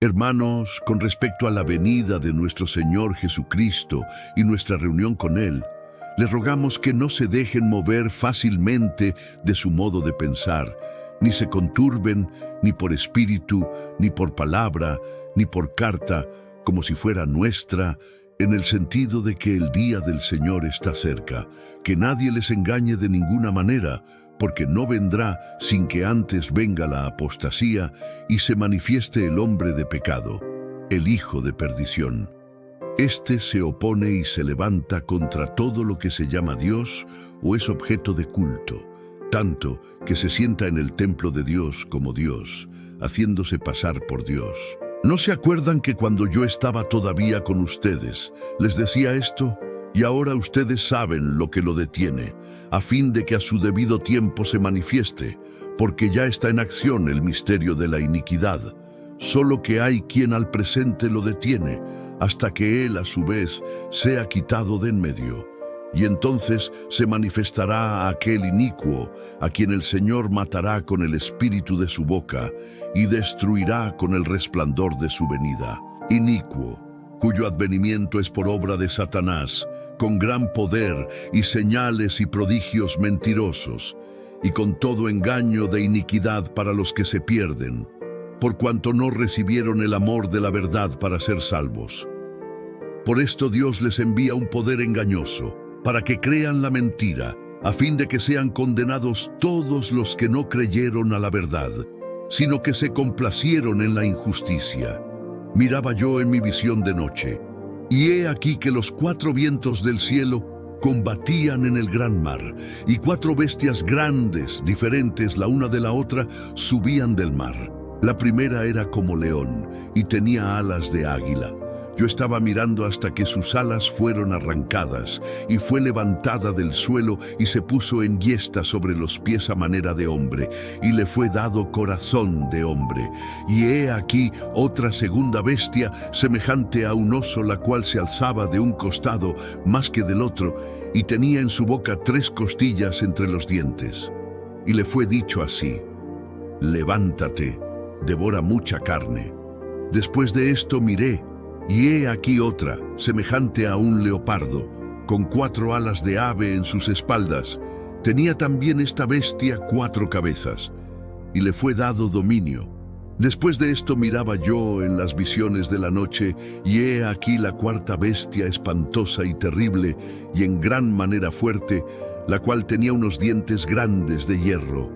Hermanos, con respecto a la venida de nuestro Señor Jesucristo y nuestra reunión con Él, les rogamos que no se dejen mover fácilmente de su modo de pensar, ni se conturben ni por espíritu, ni por palabra, ni por carta, como si fuera nuestra, en el sentido de que el día del Señor está cerca, que nadie les engañe de ninguna manera, porque no vendrá sin que antes venga la apostasía y se manifieste el hombre de pecado, el hijo de perdición. Este se opone y se levanta contra todo lo que se llama Dios o es objeto de culto, tanto que se sienta en el templo de Dios como Dios, haciéndose pasar por Dios. ¿No se acuerdan que cuando yo estaba todavía con ustedes, les decía esto? Y ahora ustedes saben lo que lo detiene, a fin de que a su debido tiempo se manifieste, porque ya está en acción el misterio de la iniquidad, solo que hay quien al presente lo detiene, hasta que él a su vez sea quitado de en medio. Y entonces se manifestará aquel inicuo, a quien el Señor matará con el espíritu de su boca, y destruirá con el resplandor de su venida. Inicuo, cuyo advenimiento es por obra de Satanás, con gran poder y señales y prodigios mentirosos, y con todo engaño de iniquidad para los que se pierden, por cuanto no recibieron el amor de la verdad para ser salvos. Por esto Dios les envía un poder engañoso, para que crean la mentira, a fin de que sean condenados todos los que no creyeron a la verdad, sino que se complacieron en la injusticia. Miraba yo en mi visión de noche, y he aquí que los 4 vientos del cielo combatían en el gran mar, y 4 bestias grandes, diferentes la una de la otra, subían del mar. La primera era como león, y tenía alas de águila. Yo estaba mirando hasta que sus alas fueron arrancadas, y fue levantada del suelo, y se puso en enhiesta sobre los pies a manera de hombre, y le fue dado corazón de hombre. Y he aquí otra segunda bestia, semejante a un oso, la cual se alzaba de un costado más que del otro, y tenía en su boca 3 costillas entre los dientes. Y le fue dicho así: levántate, devora mucha carne. Después de esto miré, y he aquí otra, semejante a un leopardo, con 4 alas de ave en sus espaldas. Tenía también esta bestia 4 cabezas, y le fue dado dominio. Después de esto miraba yo en las visiones de la noche, y he aquí la 4ª bestia espantosa y terrible, y en gran manera fuerte, la cual tenía unos dientes grandes de hierro.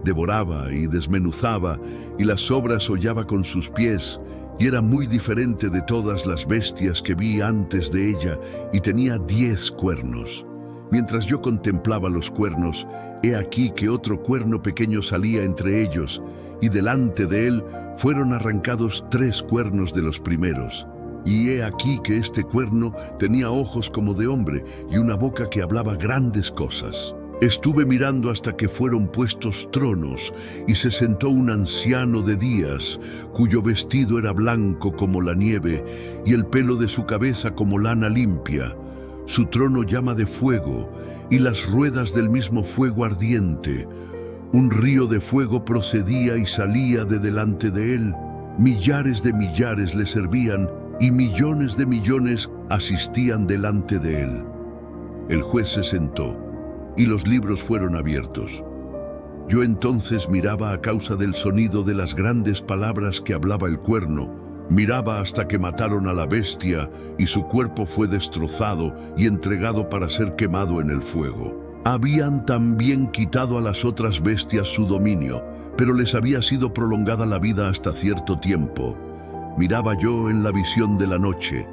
Devoraba y desmenuzaba, y las sobras hollaba con sus pies, y era muy diferente de todas las bestias que vi antes de ella, y tenía 10 cuernos. Mientras yo contemplaba los cuernos, he aquí que otro cuerno pequeño salía entre ellos, y delante de él fueron arrancados 3 cuernos de los primeros. Y he aquí que este cuerno tenía ojos como de hombre, y una boca que hablaba grandes cosas. Estuve mirando hasta que fueron puestos tronos, y se sentó un anciano de días, cuyo vestido era blanco como la nieve, y el pelo de su cabeza como lana limpia. Su trono llama de fuego, y las ruedas del mismo fuego ardiente. Un río de fuego procedía y salía de delante de él. Millares de millares le servían, y millones de millones asistían delante de él. El juez se sentó, y los libros fueron abiertos. Yo entonces miraba a causa del sonido de las grandes palabras que hablaba el cuerno, miraba hasta que mataron a la bestia, y su cuerpo fue destrozado y entregado para ser quemado en el fuego. Habían también quitado a las otras bestias su dominio, pero les había sido prolongada la vida hasta cierto tiempo. Miraba yo en la visión de la noche,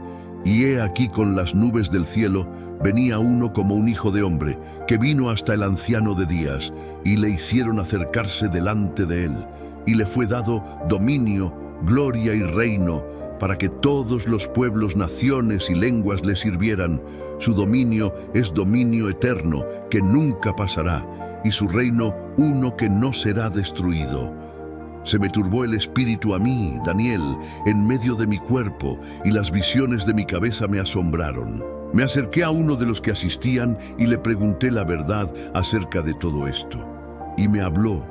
y he aquí con las nubes del cielo venía uno como un hijo de hombre, que vino hasta el anciano de días, y le hicieron acercarse delante de él, y le fue dado dominio, gloria y reino, para que todos los pueblos, naciones y lenguas le sirvieran. Su dominio es dominio eterno, que nunca pasará, y su reino uno que no será destruido. Se me turbó el espíritu a mí, Daniel, en medio de mi cuerpo, y las visiones de mi cabeza me asombraron. Me acerqué a uno de los que asistían y le pregunté la verdad acerca de todo esto. Y me habló,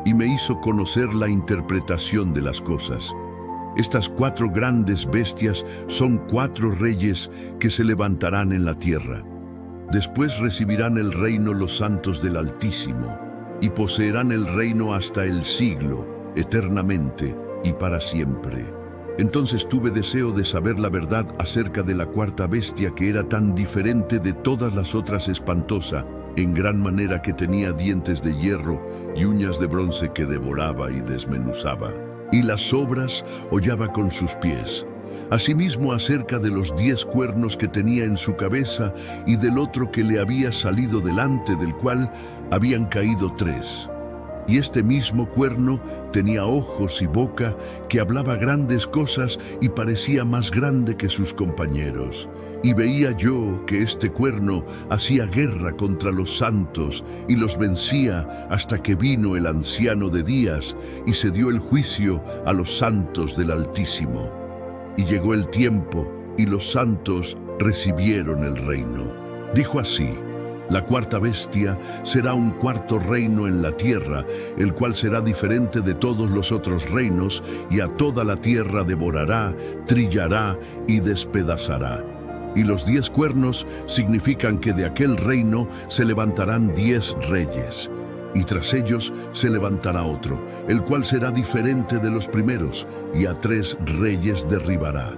y me hizo conocer la interpretación de las cosas. Estas 4 grandes bestias son 4 reyes que se levantarán en la tierra. Después recibirán el reino los santos del Altísimo, y poseerán el reino hasta el siglo, eternamente y para siempre. Entonces tuve deseo de saber la verdad acerca de la 4ª bestia, que era tan diferente de todas las otras, espantosa, en gran manera, que tenía dientes de hierro y uñas de bronce, que devoraba y desmenuzaba, y las sobras hollaba con sus pies. Asimismo, acerca de los 10 cuernos que tenía en su cabeza, y del otro que le había salido delante, del cual habían caído 3. Y este mismo cuerno tenía ojos y boca, que hablaba grandes cosas y parecía más grande que sus compañeros. Y veía yo que este cuerno hacía guerra contra los santos y los vencía, hasta que vino el anciano de días y se dio el juicio a los santos del Altísimo. Y llegó el tiempo y los santos recibieron el reino. Dijo así: la 4ª bestia será un 4º reino en la tierra, el cual será diferente de todos los otros reinos, y a toda la tierra devorará, trillará y despedazará. Y los 10 cuernos significan que de aquel reino se levantarán 10 reyes, y tras ellos se levantará otro, el cual será diferente de los primeros, y a 3 reyes derribará.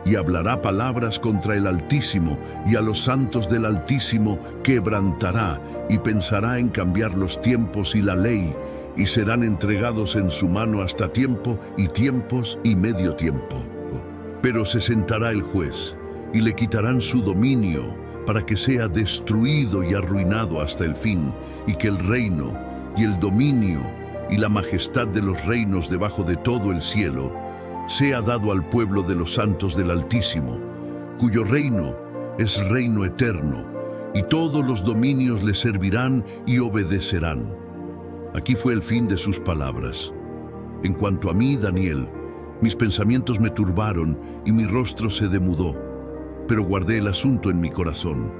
Y hablará palabras contra el Altísimo, y a los santos del Altísimo quebrantará, y pensará en cambiar los tiempos y la ley, y serán entregados en su mano hasta tiempo y tiempos y medio tiempo. Pero se sentará el juez, y le quitarán su dominio, para que sea destruido y arruinado hasta el fin, y que el reino, y el dominio, y la majestad de los reinos debajo de todo el cielo, sea dado al pueblo de los santos del Altísimo, cuyo reino es reino eterno, y todos los dominios le servirán y obedecerán. Aquí fue el fin de sus palabras. En cuanto a mí, Daniel, mis pensamientos me turbaron y mi rostro se demudó, pero guardé el asunto en mi corazón.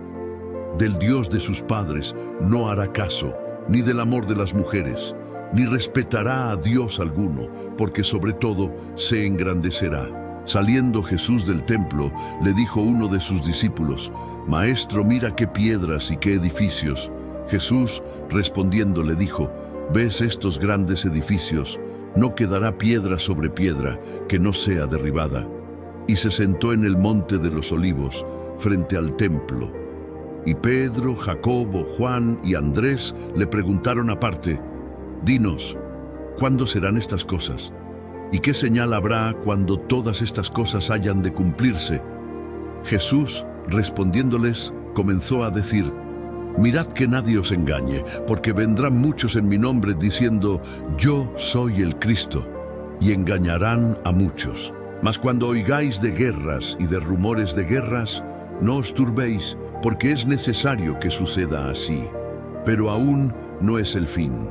Del Dios de sus padres no hará caso, ni del amor de las mujeres, ni respetará a Dios alguno, porque sobre todo se engrandecerá. Saliendo Jesús del templo, le dijo uno de sus discípulos: Maestro, mira qué piedras y qué edificios. Jesús, respondiendo, le dijo: ¿Ves estos grandes edificios? No quedará piedra sobre piedra que no sea derribada. Y se sentó en el monte de los Olivos, frente al templo. Y Pedro, Jacobo, Juan y Andrés le preguntaron aparte: Dinos, ¿cuándo serán estas cosas? ¿Y qué señal habrá cuando todas estas cosas hayan de cumplirse? Jesús, respondiéndoles, comenzó a decir: Mirad que nadie os engañe, porque vendrán muchos en mi nombre diciendo: Yo soy el Cristo, y engañarán a muchos. Mas cuando oigáis de guerras y de rumores de guerras, no os turbéis, porque es necesario que suceda así. Pero aún no es el fin.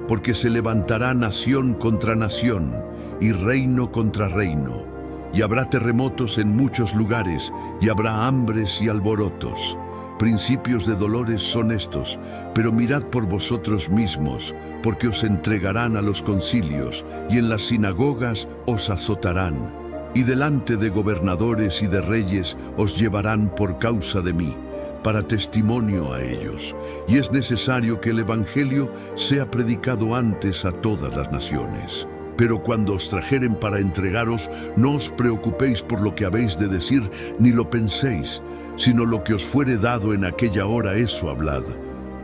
Porque se levantará nación contra nación, y reino contra reino, y habrá terremotos en muchos lugares, y habrá hambres y alborotos. Principios de dolores son estos, pero mirad por vosotros mismos, porque os entregarán a los concilios, y en las sinagogas os azotarán, y delante de gobernadores y de reyes os llevarán por causa de mí, para testimonio a ellos, y es necesario que el Evangelio sea predicado antes a todas las naciones. Pero cuando os trajeren para entregaros, no os preocupéis por lo que habéis de decir, ni lo penséis, sino lo que os fuere dado en aquella hora, eso hablad,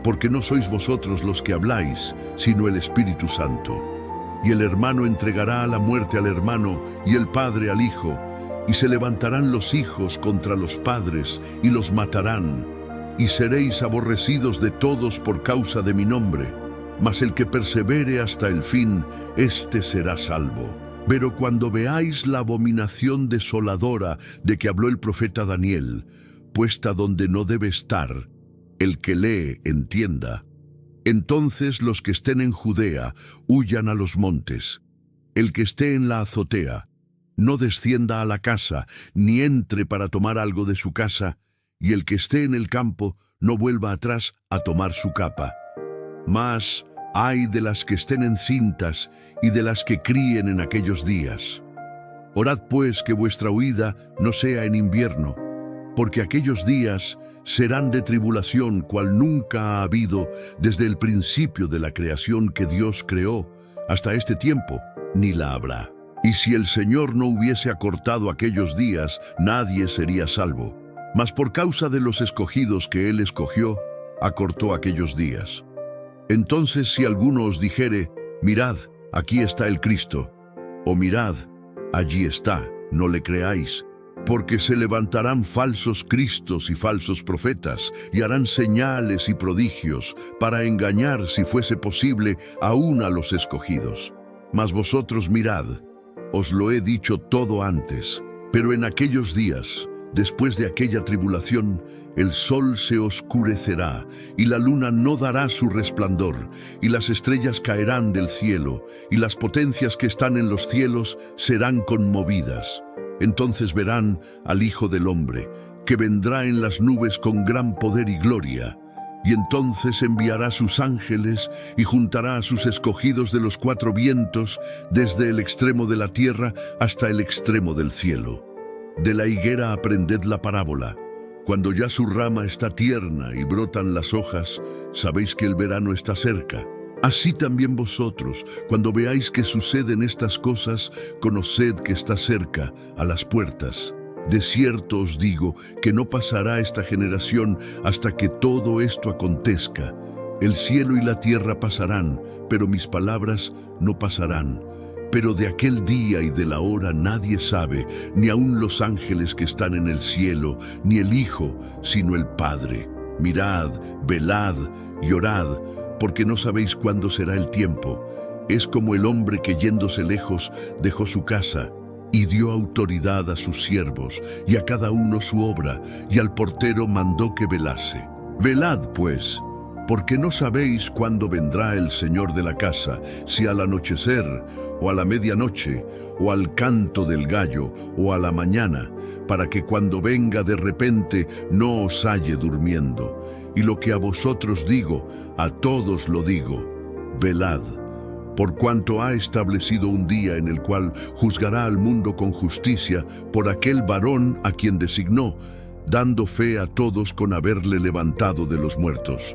porque no sois vosotros los que habláis, sino el Espíritu Santo. Y el hermano entregará a la muerte al hermano, y el padre al hijo, y se levantarán los hijos contra los padres, y los matarán, y seréis aborrecidos de todos por causa de mi nombre. Mas el que persevere hasta el fin, éste será salvo. Pero cuando veáis la abominación desoladora de que habló el profeta Daniel, puesta donde no debe estar, el que lee entienda. Entonces los que estén en Judea huyan a los montes. El que esté en la azotea, no descienda a la casa, ni entre para tomar algo de su casa, y el que esté en el campo, no vuelva atrás a tomar su capa. Mas ay de las que estén encintas y de las que críen en aquellos días. Orad pues que vuestra huida no sea en invierno, porque aquellos días serán de tribulación cual nunca ha habido desde el principio de la creación que Dios creó hasta este tiempo, ni la habrá. Y si el Señor no hubiese acortado aquellos días, nadie sería salvo. Mas por causa de los escogidos que Él escogió, acortó aquellos días. Entonces si alguno os dijere, mirad, aquí está el Cristo, o mirad, allí está, no le creáis, porque se levantarán falsos cristos y falsos profetas, y harán señales y prodigios, para engañar, si fuese posible, aún a los escogidos. Mas vosotros mirad, os lo he dicho todo antes, pero en aquellos días, después de aquella tribulación, el sol se oscurecerá, y la luna no dará su resplandor, y las estrellas caerán del cielo, y las potencias que están en los cielos serán conmovidas. Entonces verán al Hijo del Hombre, que vendrá en las nubes con gran poder y gloria, y entonces enviará sus ángeles y juntará a sus escogidos de los cuatro vientos, desde el extremo de la tierra hasta el extremo del cielo. De la higuera aprended la parábola. Cuando ya su rama está tierna y brotan las hojas, sabéis que el verano está cerca. Así también vosotros, cuando veáis que suceden estas cosas, conoced que está cerca, a las puertas. De cierto os digo que no pasará esta generación hasta que todo esto acontezca. El cielo y la tierra pasarán, pero mis palabras no pasarán. Pero de aquel día y de la hora nadie sabe, ni aun los ángeles que están en el cielo, ni el Hijo, sino el Padre. Mirad, velad y orad, porque no sabéis cuándo será el tiempo. Es como el hombre que yéndose lejos dejó su casa y dio autoridad a sus siervos y a cada uno su obra, y al portero mandó que velase. Velad pues, porque no sabéis cuándo vendrá el Señor de la casa, si al anochecer, o a la medianoche, o al canto del gallo, o a la mañana, para que cuando venga de repente no os halle durmiendo. Y lo que a vosotros digo, a todos lo digo, velad, por cuanto ha establecido un día en el cual juzgará al mundo con justicia por aquel varón a quien designó, dando fe a todos con haberle levantado de los muertos.